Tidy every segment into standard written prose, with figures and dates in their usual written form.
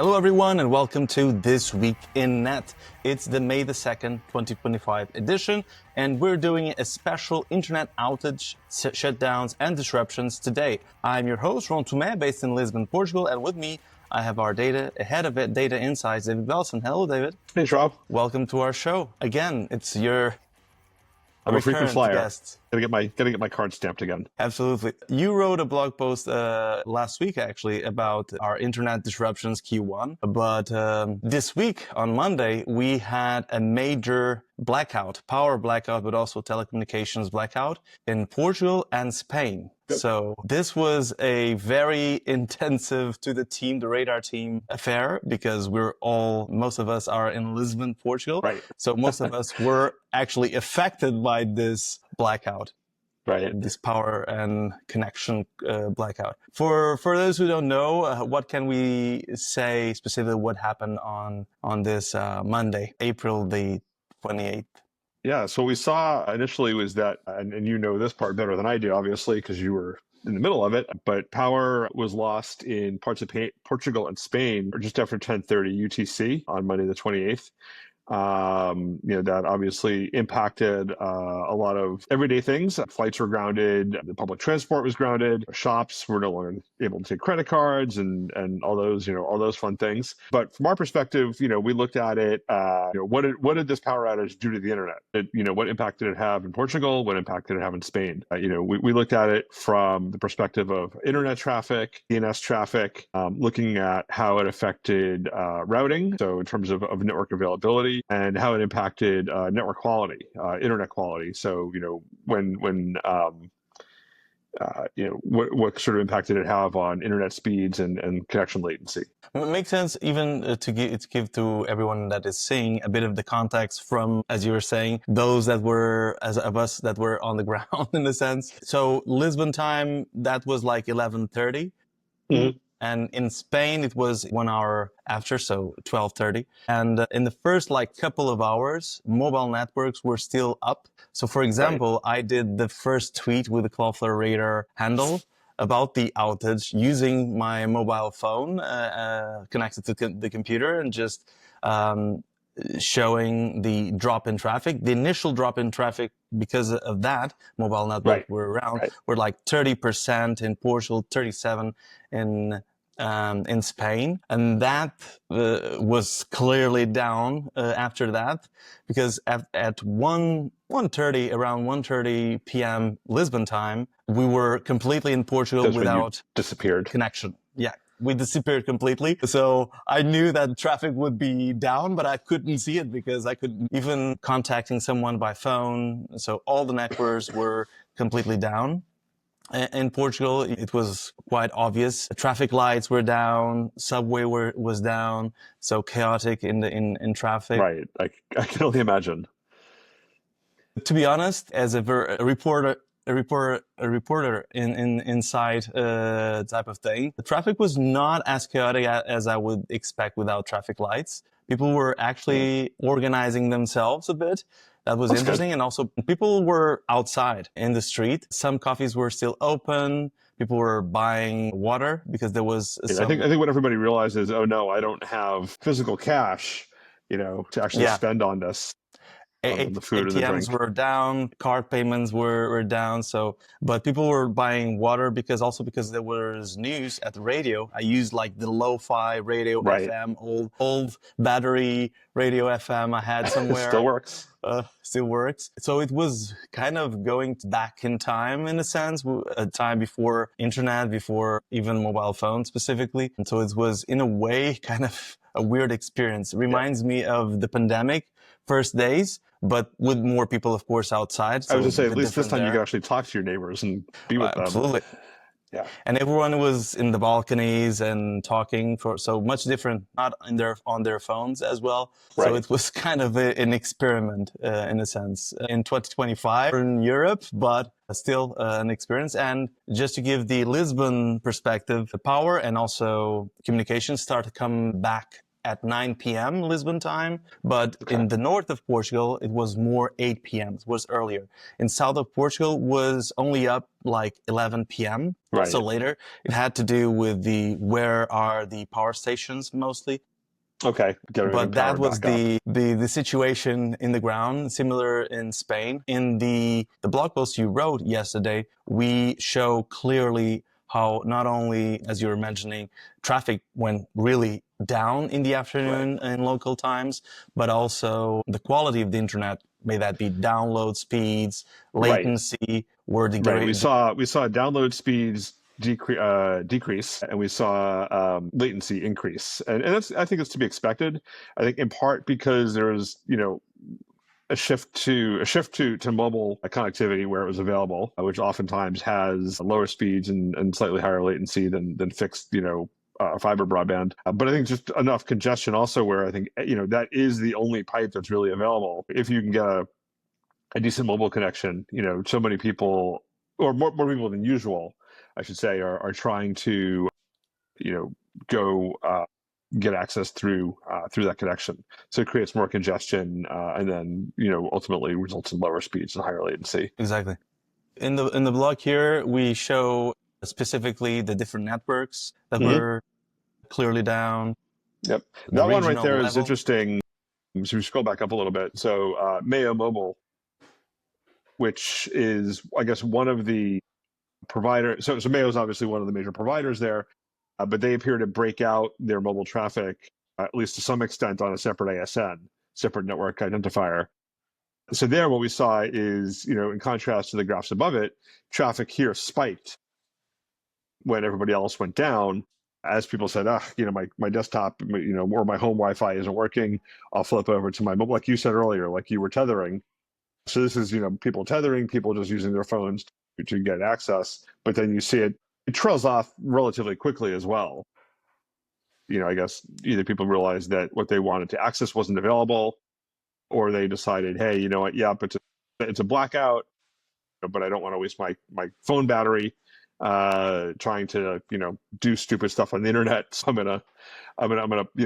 Hello everyone and welcome to This Week in Net. It's the May the 2nd, 2025 edition and we're doing a special internet outage, shutdowns and disruptions today. I'm your host, João Tomé, based in Lisbon, Portugal, and with me I have our head of Data Insights, David Belson. Hello, David. Hey, Rob. Welcome to our show. Again, it's your I'm a frequent flyer. Guest. Gotta get my card stamped again. Absolutely. You wrote a blog post last week, actually, about our internet disruptions Q1. But this week, on Monday, we had a major blackout, power blackout, but also telecommunications blackout in Portugal and Spain. Good. So this was a very intensive to the team, the radar team affair, because most of us are in Lisbon, Portugal. Right. So most of us were actually affected by this blackout. Right. This power and connection blackout. For those who don't know, what can we say specifically what happened on this Monday, April the 28th? Yeah, so what we saw initially was that, and you know this part better than I do, obviously, because you were in the middle of it, but power was lost in parts of Portugal and Spain just after 10:30 UTC on Monday the 28th. That obviously impacted a lot of everyday things. Flights were grounded, the public transport was grounded, shops were no longer able to take credit cards and all those fun things. But from our perspective, we looked at it, what did this power outage do to the internet? What impact did it have in Portugal? What impact did it have in Spain? We looked at it from the perspective of internet traffic, DNS traffic, looking at how it affected routing, so in terms of network availability, and how it impacted network quality, internet quality. So, what sort of impact did it have on internet speeds and connection latency? It makes sense even to give to everyone that is seeing a bit of the context from, as you were saying, those that were, of us that were on the ground in a sense. So Lisbon time, that was like 11:30. Mm-hmm. And in Spain, it was 1 hour after, so 12:30. And in the first couple of hours, mobile networks were still up. So for example, right. I did the first tweet with the Cloudflare radar handle about the outage using my mobile phone connected to the computer and just showing the drop in traffic. The initial drop in traffic because of that mobile network were around were like 30% in Portugal, 37% in Spain, and that was clearly down after that, because at 1:30, around 1:30 p.m. Lisbon time, we were completely in Portugal without connection. Yeah. We disappeared completely. So I knew that traffic would be down, but I couldn't see it because I couldn't even contacting someone by phone. So all the networks were completely down. In Portugal, it was quite obvious. Traffic lights were down, subway was down, so chaotic in traffic. Right, I can only imagine. To be honest, as a reporter inside type of thing, the traffic was not as chaotic as I would expect without traffic lights. People were actually organizing themselves a bit. That was interesting. Good. And also people were outside in the street. Some coffees were still open. People were buying water because there was I think what everybody realizes, oh no, I don't have physical cash, to actually spend on this. The food ATMs and the drink were down, card payments were down. But people were buying water because there was news at the radio. I used the lo-fi radio FM, old battery radio FM I had somewhere. Still works. So it was kind of going back in time in a sense, a time before internet, before even mobile phones specifically. And so it was in a way kind of a weird experience. It reminds me of the pandemic first days, but with more people, of course, outside. So I was going to say, at least this time you could actually talk to your neighbors and be with them. Absolutely. Yeah. And everyone was in the balconies and talking so much different, not on their phones as well. Right. So it was kind of an experiment in a sense in 2025 in Europe, but still an experience. And just to give the Lisbon perspective, the power and also communication started to come back at 9 p.m. Lisbon time, but in the north of Portugal, it was more 8 p.m. It was earlier. In south of Portugal was only up like 11 p.m. Right. So later, it had to do with where are the power stations mostly. Okay. But that was the situation in the ground, similar in Spain. In the blog post you wrote yesterday, we show clearly how not only, as you were mentioning, traffic went really down in the afternoon in local times, but also the quality of the internet, may that be download speeds, latency, were degraded. Right. We saw download speeds decrease, and we saw latency increase, and I think it's to be expected. I think in part because there's a shift to mobile connectivity where it was available, which oftentimes has lower speeds and slightly higher latency than fixed fiber broadband. But I think just enough congestion also where I think that is the only pipe that's really available. If you can get a decent mobile connection, so many people, or more people than usual, I should say, are trying to, go get access through that connection. So it creates more congestion, and then ultimately results in lower speeds and higher latency. Exactly. In the blog here, we show specifically the different networks that were clearly down. Yep, that one right there is interesting. So we scroll back up a little bit. So Mayo Mobile, which is, I guess, one of the providers. So Mayo is obviously one of the major providers there, but they appear to break out their mobile traffic, at least to some extent, on a separate ASN, separate network identifier. So there, what we saw is, in contrast to the graphs above it, traffic here spiked when everybody else went down. As people said, my desktop, or my home Wi-Fi isn't working, I'll flip over to my mobile, like you said earlier, like you were tethering. So this is, people tethering, people just using their phones to get access. But then you see it trails off relatively quickly as well. I guess either people realized that what they wanted to access wasn't available, or they decided, hey, you know what? Yep, it's a blackout, but I don't want to waste my phone battery trying to do stupid stuff on the internet. So I'm gonna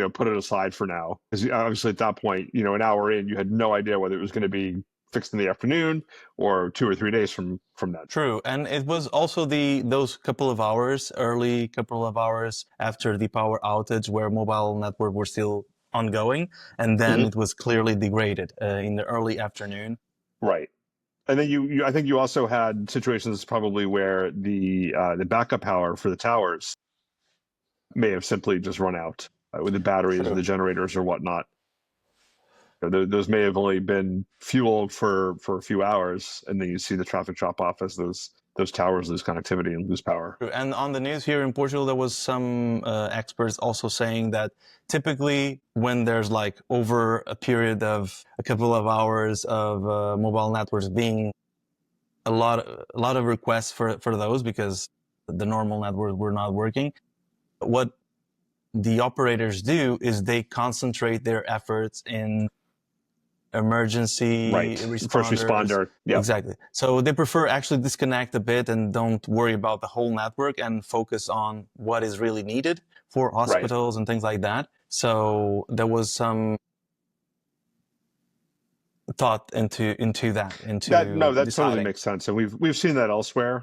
put it aside for now, because obviously at that point, an hour in, you had no idea whether it was going to be fixed in the afternoon or 2 or 3 days from that. True. And it was also those couple of hours after the power outage where mobile network were still ongoing, and then it was clearly degraded in the early afternoon. Right. And then I think you also had situations probably where the backup power for the towers may have simply just run out with the batteries and the generators or whatnot. Those may have only been fueled for a few hours, and then you see the traffic drop off as those towers lose connectivity and lose power. And on the news here in Portugal, there was some experts also saying that typically when there's like over a period of a couple of hours of mobile networks being a lot of requests for those because the normal networks were not working, what the operators do is they concentrate their efforts in emergency responders. First responder. Yep. Exactly. So they prefer actually disconnect a bit and don't worry about the whole network and focus on what is really needed for hospitals and things like that. So there was some thought into that. No, that totally makes sense, and we've seen that elsewhere.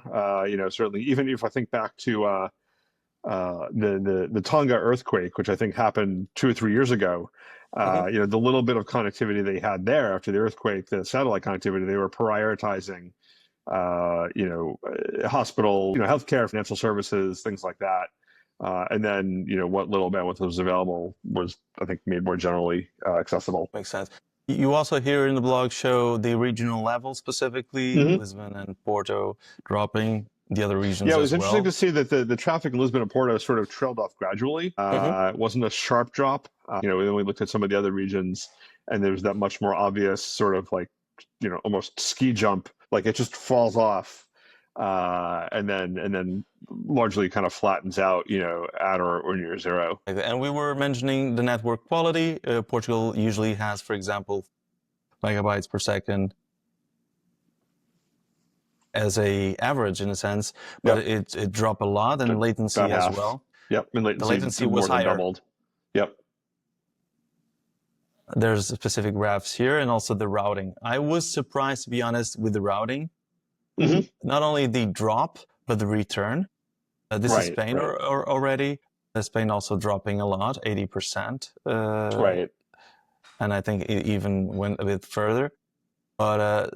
Certainly, even if I think back to the Tonga earthquake, which I think happened 2 or 3 years ago. The little bit of connectivity they had there after the earthquake, the satellite connectivity, they were prioritizing, hospital, healthcare, financial services, things like that. And then, what little bandwidth was available was, I think, made more generally accessible. Makes sense. You also here in the blog show the regional level specifically, Lisbon and Porto dropping. The other regions it was interesting to see that the traffic in Lisbon and Porto sort of trailed off gradually. It wasn't a sharp drop. Then we looked at some of the other regions, and there was that much more obvious sort of like, almost ski jump, like it just falls off, and then largely kind of flattens out, at or near zero. And we were mentioning the network quality. Portugal usually has, for example, megabytes per second as a average in a sense, but it dropped a lot, and latency as well. Yep, and the latency was more than higher. Doubled. Yep. There's specific graphs here, and also the routing. I was surprised, to be honest, with the routing. Not only the drop, but the return. This is Spain already. Spain also dropping a lot, 80%. And I think it even went a bit further. But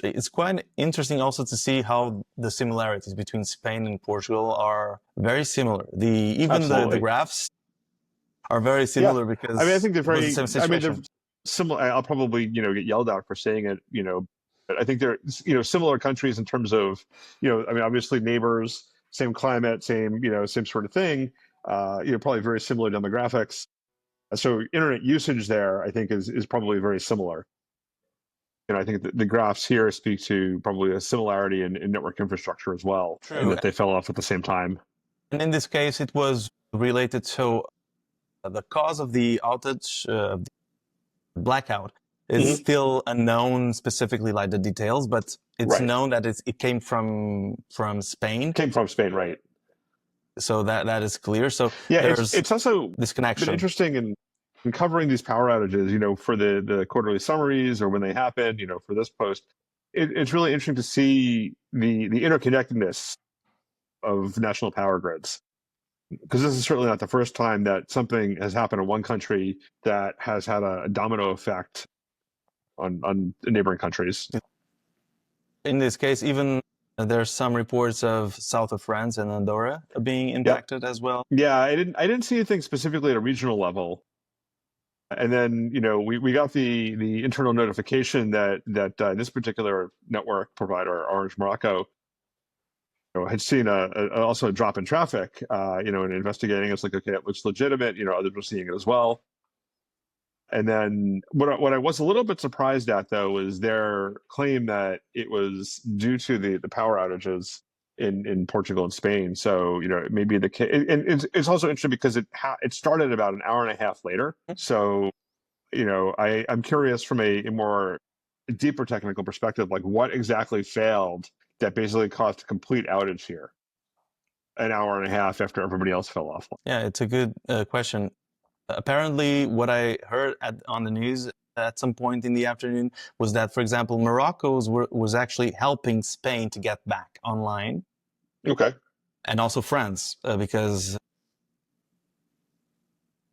it's quite interesting also to see how the similarities between Spain and Portugal are very similar. Even the graphs are very similar because I think they're very. The same situation. They're similar. I'll probably get yelled out for saying it. But I think they're similar countries in terms of obviously neighbors, same climate, same sort of thing. Probably very similar demographics. So internet usage there, I think, is probably very similar. And I think the graphs here speak to probably a similarity in network infrastructure as well, and that they fell off at the same time. And in this case, it was related to the cause of the outage, the blackout, is still unknown specifically, like the details, but it's known that it came from Spain. Came from Spain, right? So that is clear. So it's also this connection. Been interesting in covering these power outages, for the quarterly summaries or when they happen, for this post. It's really interesting to see the interconnectedness of national power grids, because this is certainly not the first time that something has happened in one country that has had a domino effect on neighboring countries. In this case, even there's some reports of south of France and Andorra being impacted as well. Yeah, I didn't see anything specifically at a regional level. And then, we got the internal notification that this particular network provider, Orange Morocco, had seen also a drop in traffic, and investigating. It's like, okay, it looks legitimate. Others were seeing it as well. And then what I was a little bit surprised at, though, was their claim that it was due to the power outages in Portugal and Spain. So, maybe the case. And it's also interesting because it started about an hour and a half later. So, I'm curious from a more deeper technical perspective, like what exactly failed that basically caused a complete outage here an hour and a half after everybody else fell off. Yeah, it's a good question. Apparently, what I heard on the news at some point in the afternoon was that, for example, Morocco was actually helping Spain to get back online. Okay. And also France, because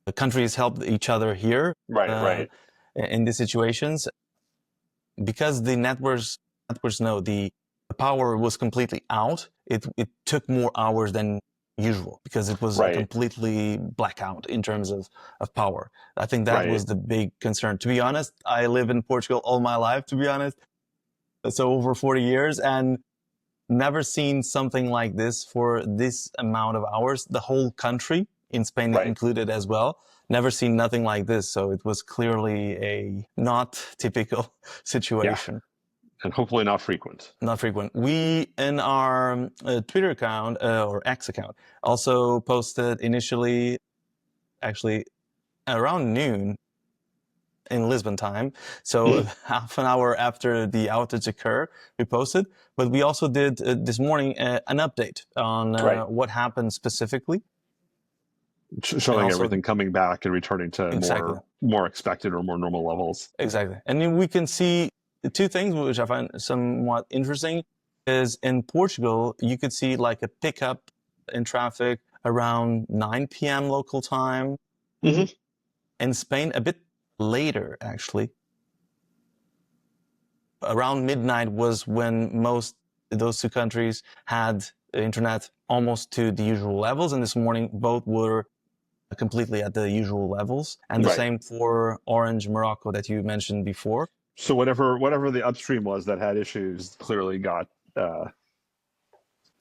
the countries help each other here. Right. In these situations, because the networks know the power was completely out, it took more hours than usual because it was completely blackout in terms of power. I think that was the big concern. To be honest, I live in Portugal all my life, to be honest. So over 40 years and never seen something like this for this amount of hours. The whole country, in Spain included as well, never seen nothing like this. So it was clearly a not typical situation. Yeah. And hopefully not frequent. Not frequent. We, in our Twitter account, or X account, also posted initially, actually, around noon in Lisbon time. So half an hour after the outage occurred, we posted. But we also did this morning an update on what happened specifically. Showing everything coming back and returning to more expected or more normal levels. Exactly. And then we can see two things which I find somewhat interesting is in Portugal, you could see like a pickup in traffic around 9 p.m. local time. In Spain, a bit later, actually. Around midnight was when those two countries had internet almost to the usual levels. And this morning, both were completely at the usual levels. And the same for Orange Morocco that you mentioned before. So whatever the upstream was that had issues clearly got...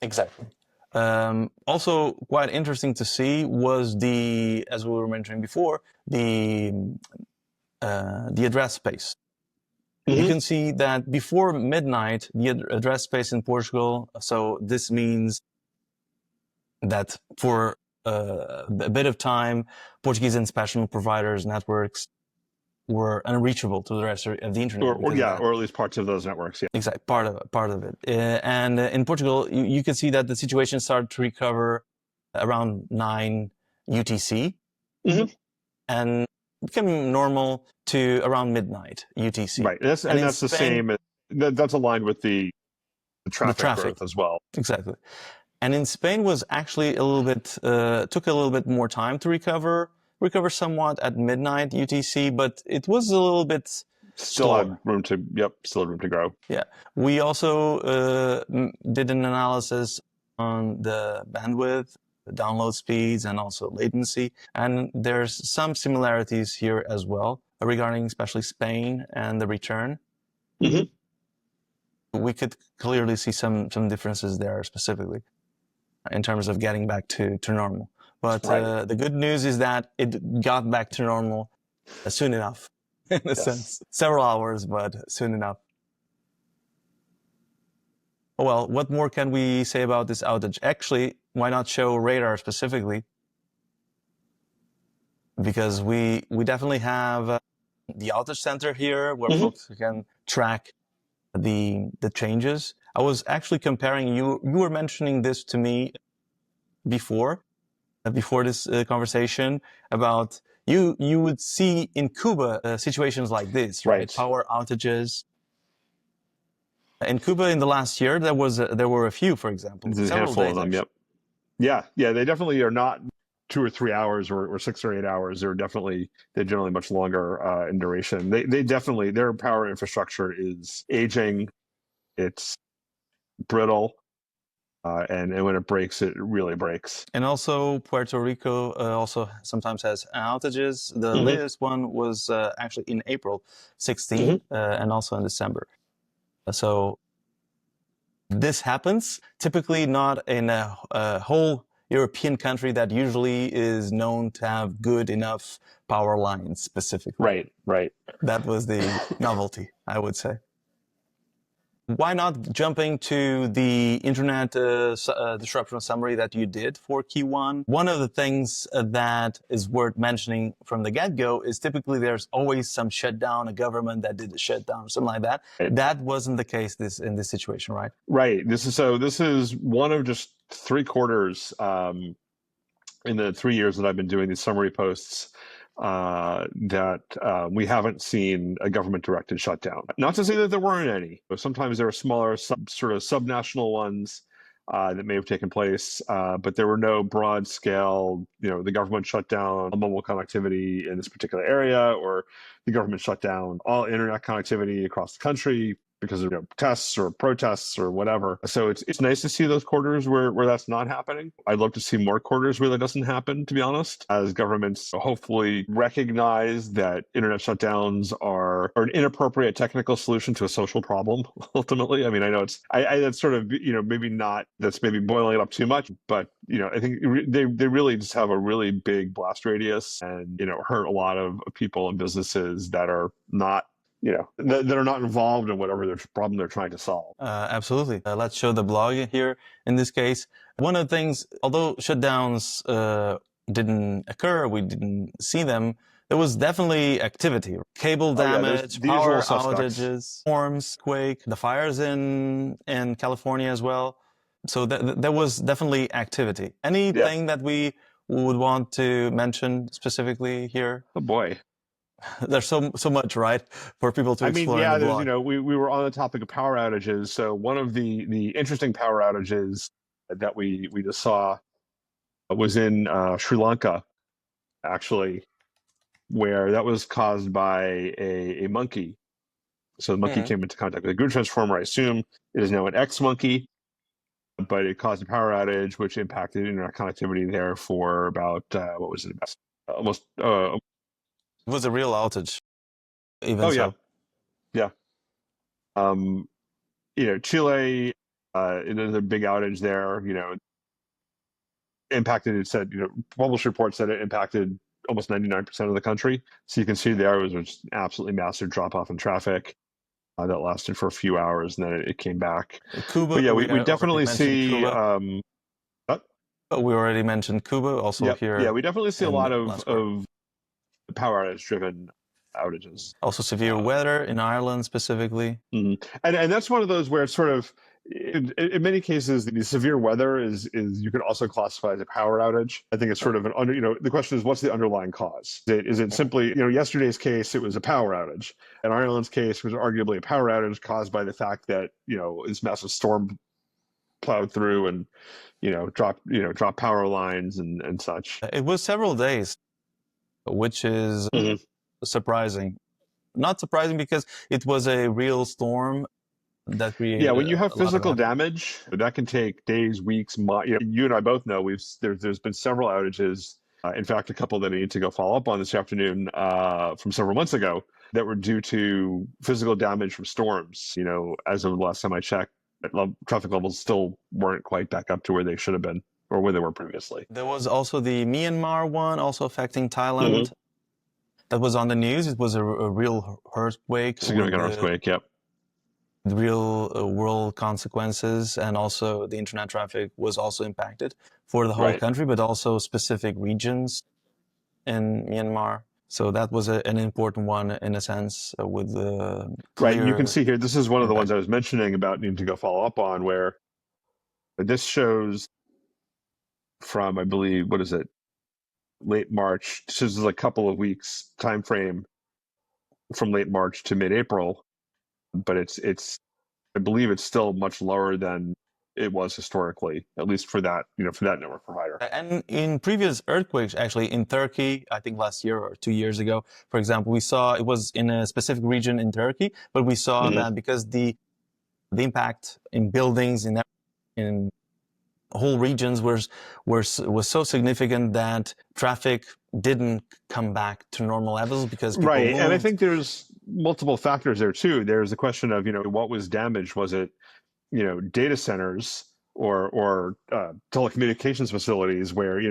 Exactly. Also quite interesting to see was as we were mentioning before, the address space. You can see that before midnight, the address space in Portugal, so this means that for a bit of time, Portuguese international providers, networks were unreachable to the rest of the internet. Or at least parts of those networks. Yeah. Exactly, part of it. And in Portugal, you can see that the situation started to recover around 9 UTC. And became normal to around midnight UTC. Right, and that's the same. That's aligned with the traffic growth as well. Exactly. And in Spain was actually a little bit took a little bit more time to recover somewhat at midnight UTC, but it was a little bit still had room to grow. Yeah, we also did an analysis on the bandwidth, the download speeds, and also latency, and there's some similarities here as well regarding especially Spain and the return. Mm-hmm. We could clearly see some differences there specifically in terms of getting back to normal. But the good news is that it got back to normal soon enough, in a sense. Several hours, but soon enough. Well, what more can we say about this outage? Actually, why not show radar specifically? Because we definitely have the outage center here where folks can track the changes. I was actually comparing, you were mentioning this to me before this conversation about you would see in Cuba situations like this, right? Power outages. In Cuba in the last year, there were a few, for example. There's a handful of them, yep. Yeah, they definitely are not 2 or 3 hours or 6 or 8 hours. They're generally much longer in duration. They definitely, their power infrastructure is aging. It's brittle. And when it breaks, it really breaks. And also Puerto Rico also sometimes has outages. The latest one was actually in April 16 and also in December. So this happens typically not in a whole European country that usually is known to have good enough power lines specifically. Right. That was the novelty, I would say. Why not jumping to the internet disruption summary that you did for Q1? One of the things that is worth mentioning from the get-go is typically there's always some shutdown, a government that did a shutdown, something like that. That wasn't the case in this situation, right? Right. This is one of just 3 quarters in the 3 years that I've been doing these summary posts that we haven't seen a government-directed shutdown. Not to say that there weren't any. Sometimes there were smaller, sort of subnational ones that may have taken place, but there were no broad-scale, the government shut down mobile connectivity in this particular area, or the government shut down all internet connectivity across the country because of tests or protests or whatever. So it's nice to see those quarters where that's not happening. I'd love to see more quarters where that doesn't happen, to be honest, as governments hopefully recognize that internet shutdowns are an inappropriate technical solution to a social problem, ultimately. I mean, I know that's sort of, that's maybe boiling it up too much, but, I think they really just have a really big blast radius and, hurt a lot of people and businesses that are not that are not involved in whatever problem they're trying to solve. Absolutely. Let's show the blog here in this case. One of the things, although shutdowns didn't occur, we didn't see them, there was definitely activity. Cable damage, power outages, storms, quake, the fires in California as well. So there was definitely activity. Anything that we would want to mention specifically here? Oh boy. There's so much, right, for people to explore. I mean, we were on the topic of power outages. So one of the interesting power outages that we just saw was in Sri Lanka, actually, where that was caused by a monkey. So the monkey came into contact with a grid transformer. I assume it is now an X monkey, but it caused a power outage, which impacted internet connectivity there for about almost. It was a real outage. Yeah. Chile, there's a big outage there. Impacted. It said, published reports said it impacted almost 99% of the country. So you can see there was just absolutely massive drop off in traffic that lasted for a few hours, and then it came back. Cuba. But yeah, we definitely see. We already mentioned Cuba. Also here. Yeah, we definitely see a lot of power outage-driven outages. Also severe weather in Ireland specifically. And that's one of those where it's sort of, in many cases, the severe weather is you can also classify as a power outage. I think it's sort of an the question is, what's the underlying cause? Is it simply, yesterday's case, it was a power outage. In Ireland's case, it was arguably a power outage caused by the fact that, this massive storm plowed through and, dropped power lines and such. It was several days, which is surprising. Not surprising because it was a real storm that created. Yeah, when you have physical damage, that can take days, weeks, months. You and I both know there's been several outages. In fact, a couple that I need to go follow up on this afternoon from several months ago that were due to physical damage from storms. As of the last time I checked, traffic levels still weren't quite back up to where they should have been or where they were previously. There was also the Myanmar one, also affecting Thailand. That was on the news. It was a real earthquake. Significant earthquake, yep. Real world consequences, and also the internet traffic was also impacted for the whole country, but also specific regions in Myanmar. So that was an important one in a sense with the right. You can see here, this is one of the ones I was mentioning about needing to go follow up on, where this shows from, I believe, what is it? Late March. This is a couple of weeks time frame from late March to mid-April, but it's I believe it's still much lower than it was historically, at least for that for that network provider. And in previous earthquakes, actually in Turkey, I think last year or 2 years ago, for example, we saw it was in a specific region in Turkey, but we saw that because the impact in buildings in whole regions was so significant that traffic didn't come back to normal levels because people moved. And I think there's multiple factors there too. There's the question of what was damaged. Was it data centers or telecommunications facilities where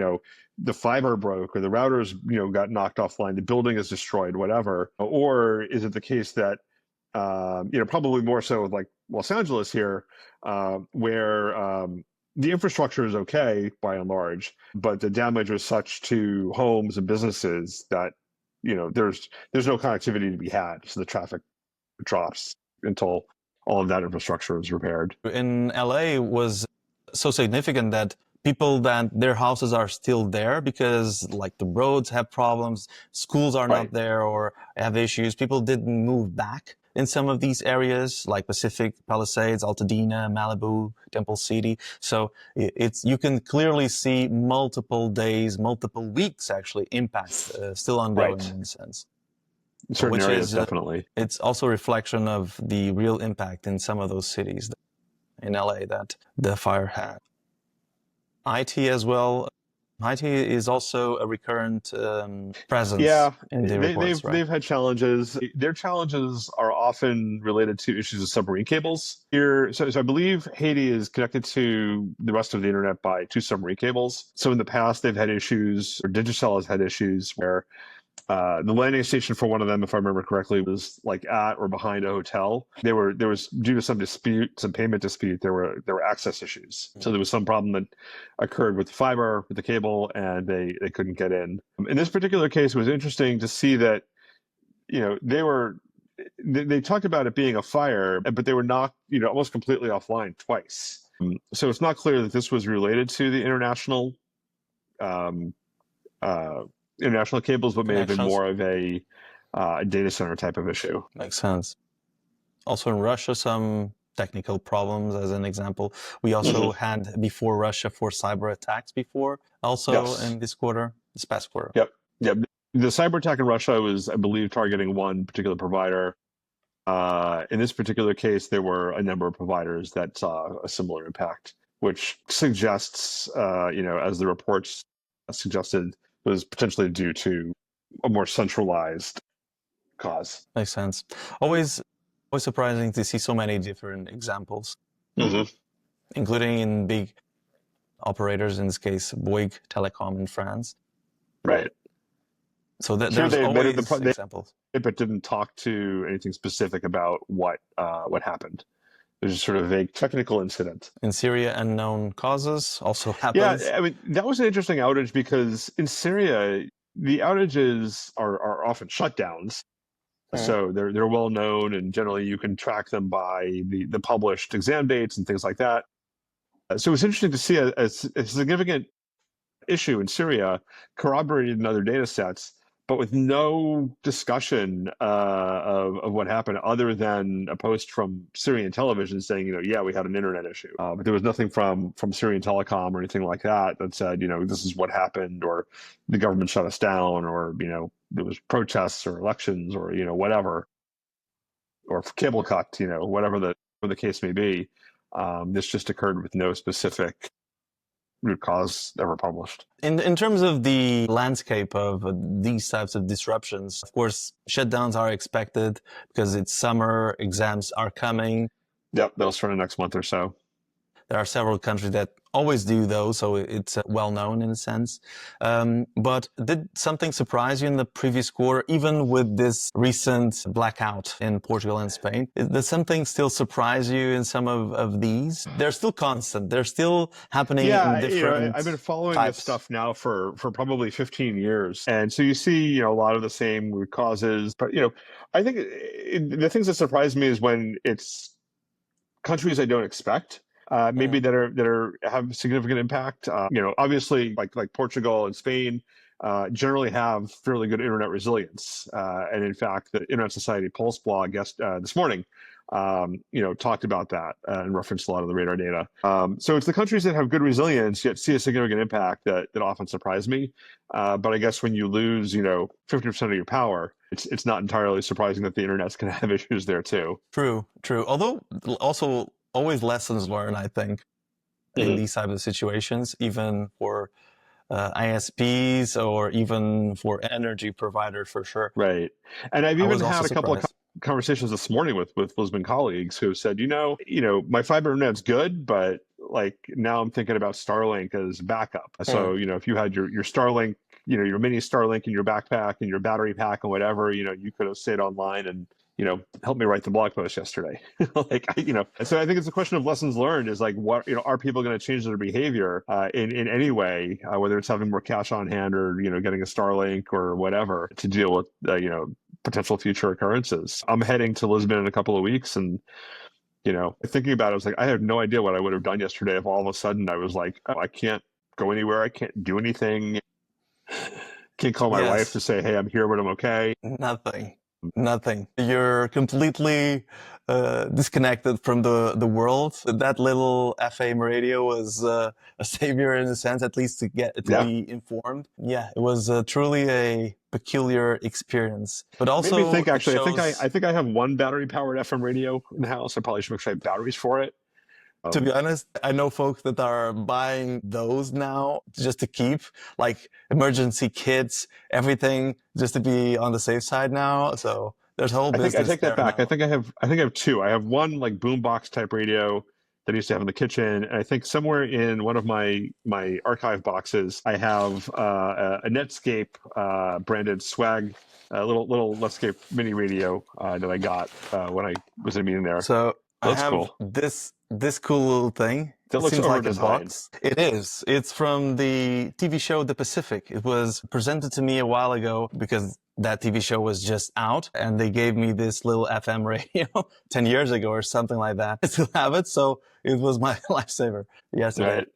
the fiber broke or the routers got knocked offline, the building is destroyed, whatever? Or is it the case that probably more so with like Los Angeles here, where the infrastructure is okay by and large, but the damage was such to homes and businesses that there's no connectivity to be had, so the traffic drops until all of that infrastructure is repaired. In LA was so significant that people that their houses are still there because like the roads have problems, schools are not there or have issues. People didn't move back in some of these areas like Pacific Palisades, Altadena, Malibu, Temple City. So you can clearly see multiple days, multiple weeks actually impacts still ongoing in a sense. Certain areas, definitely. It's also a reflection of the real impact in some of those cities in LA that the fire had. IT as well. IT is also a recurrent presence in the reports, they've had challenges. Their challenges are often related to issues of submarine cables. Here, so I believe Haiti is connected to the rest of the internet by 2 submarine cables. So in the past, they've had issues, or Digicel has had issues where the landing station for one of them, if I remember correctly, was like at or behind a hotel. There was due to some dispute, some payment dispute, there were access issues. So there was some problem that occurred with the fiber, with the cable, and they couldn't get in. In this particular case, it was interesting to see that they talked about it being a fire, but they were knocked almost completely offline twice. So it's not clear that this was related to the international cables, but may have been more of a data center type of issue. Makes sense. Also in Russia, some technical problems, as an example. We also had before Russia 4 cyber attacks before, also in this past quarter. Yep. The cyber attack in Russia was, I believe, targeting one particular provider. In this particular case, there were a number of providers that saw a similar impact, which suggests, as the reports suggested, was potentially due to a more centralized cause. Makes sense. Always surprising to see so many different examples, including in big operators, in this case, Bouygues Telecom in France. Right. So there's always examples. But didn't talk to anything specific about what happened. There's just sort of a vague technical incident. In Syria, unknown causes also happens. Yeah, I mean, that was an interesting outage because in Syria, the outages are often shutdowns. So they're well known, and generally you can track them by the published exam dates and things like that. So it's interesting to see a significant issue in Syria corroborated in other data sets, but with no discussion of what happened other than a post from Syrian television saying, yeah, we had an internet issue. But there was nothing from Syrian Telecom or anything like that said, this is what happened, or the government shut us down, or, there was protests or elections or, whatever, or cable cut, whatever the case may be. This just occurred with no specific root cause ever published. In terms of the landscape of these types of disruptions, of course, shutdowns are expected because it's summer, exams are coming. Yep, they'll start in the next month or so. There are several countries that always do those, so it's well known in a sense. But did something surprise you in the previous quarter, even with this recent blackout in Portugal and Spain? Does something still surprise you in some of these? They're still constant. They're still happening in different I've been following types. This stuff now for probably 15 years. And so you see, a lot of the same root causes. But, I think the things that surprise me is when it's countries I don't expect. Maybe that have significant impact. Obviously, like Portugal and Spain generally have fairly good internet resilience. And in fact, the Internet Society Pulse blog this morning, talked about that and referenced a lot of the radar data. So it's the countries that have good resilience yet see a significant impact that often surprise me. But I guess when you lose, 50% of your power, it's not entirely surprising that the internet's going to have issues there too. True. Although also always lessons learned, I think, in these types of situations, even for ISPs or even for energy providers, for sure. Right. And I've even had a couple of conversations this morning with Lisbon colleagues who said, my fiber internet's good, but now I'm thinking about Starlink as backup. So, if you had your Starlink, your mini Starlink in your backpack and your battery pack and whatever, you could have stayed online and help me write the blog post yesterday. So I think it's a question of lessons learned is what, are people going to change their behavior in any way, whether it's having more cash on hand or, getting a Starlink or whatever to deal with, potential future occurrences. I'm heading to Lisbon in a couple of weeks and, thinking about it, I was I have no idea what I would have done yesterday if all of a sudden I was I can't go anywhere. I can't do anything. Can't call my wife to say, hey, I'm here, but I'm okay. Nothing. You're completely disconnected from the world. That little FM radio was a savior in a sense, at least to be informed. Yeah, it was truly a peculiar experience. But also, made me think. Actually, I think I have one battery powered FM radio in the house. I probably should make sure I have batteries for it. To be honest, I know folks that are buying those now just to keep, emergency kits, everything, just to be on the safe side now. So there's a whole business. I take that back. Now. I think I have two. I have one boombox type radio that I used to have in the kitchen, and I think somewhere in one of my archive boxes, I have a Netscape branded swag. A little Netscape mini radio that I got when I was in a meeting there. So that's I have cool. This cool little thing. That looks seems like a over-designed. box. It is. It's from the TV show The Pacific. It was presented to me a while ago because that TV show was just out, and they gave me this little FM radio 10 years ago or something like that. I still have it, so it was my lifesaver yesterday. Right.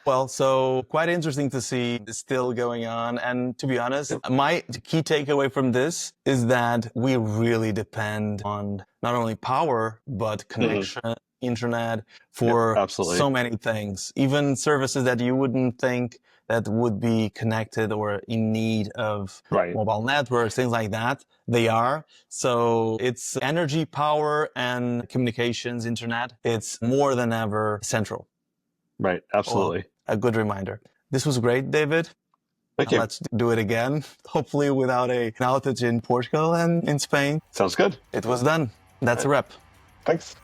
Well, so quite interesting to see this still going on. And to be honest, my key takeaway from this is that we really depend on not only power, but connection, internet for so many things, even services that you wouldn't think that would be connected or in need of mobile networks, things like that. They are. So it's energy, power, and communications, internet. It's more than ever central. Right. Absolutely. Well, a good reminder. This was great, David. Thank you. Let's do it again, hopefully without an outage in Portugal and in Spain. Sounds good. It was done. That's a wrap. Thanks.